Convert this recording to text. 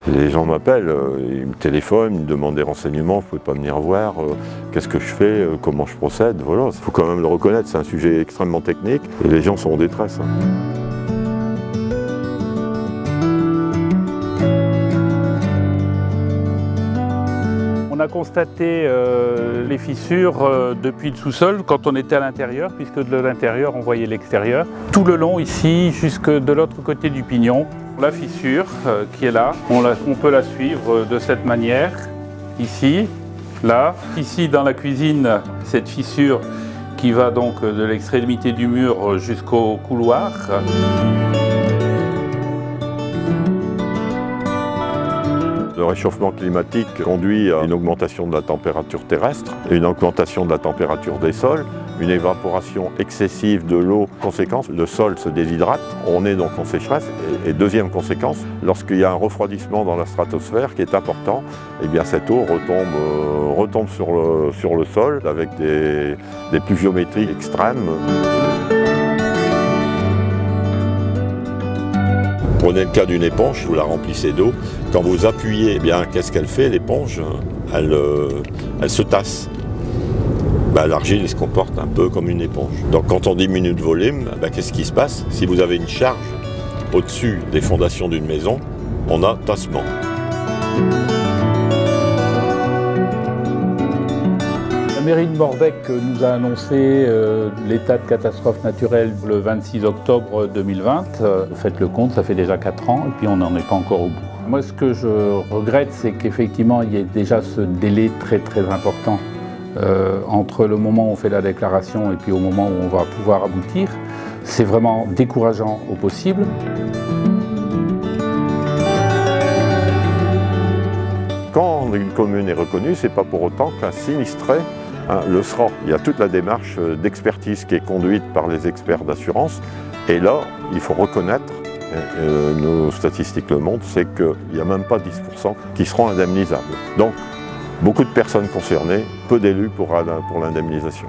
Les gens m'appellent, ils me téléphonent, ils me demandent des renseignements, vous ne pouvez pas venir voir, qu'est-ce que je fais, comment je procède, voilà. Il faut quand même le reconnaître, c'est un sujet extrêmement technique et les gens sont en détresse. On a constaté les fissures depuis le sous-sol quand on était à l'intérieur, puisque de l'intérieur on voyait l'extérieur. Tout le long ici, jusque de l'autre côté du pignon. La fissure qui est là, on peut la suivre de cette manière, ici, là. Ici dans la cuisine, cette fissure qui va donc de l'extrémité du mur jusqu'au couloir. Le réchauffement climatique conduit à une augmentation de la température terrestre, une augmentation de la température des sols, une évaporation excessive de l'eau. Conséquence, le sol se déshydrate, on est donc en sécheresse. Et deuxième conséquence, lorsqu'il y a un refroidissement dans la stratosphère qui est important, eh bien cette eau retombe sur le sol avec des pluviométries extrêmes. Prenez le cas d'une éponge, vous la remplissez d'eau. Quand vous appuyez, eh bien, qu'est-ce qu'elle fait, l'éponge? Elle se tasse. L'argile se comporte un peu comme une éponge. Donc quand on diminue le volume, qu'est-ce qui se passe? Si vous avez une charge au-dessus des fondations d'une maison, on a tassement. La mairie de Morbecque nous a annoncé l'état de catastrophe naturelle le 26 octobre 2020. Faites le compte, ça fait déjà 4 ans et puis on n'en est pas encore au bout. Moi, ce que je regrette, c'est qu'effectivement, il y ait déjà ce délai très important entre le moment où on fait la déclaration et puis au moment où on va pouvoir aboutir. C'est vraiment décourageant au possible. Quand une commune est reconnue, ce n'est pas pour autant qu'un sinistré le sera. Il y a toute la démarche d'expertise qui est conduite par les experts d'assurance. Et là, il faut reconnaître, nos statistiques le montrent, c'est qu'il n'y a même pas 10% qui seront indemnisables. Donc, beaucoup de personnes concernées, peu d'élus pour l'indemnisation.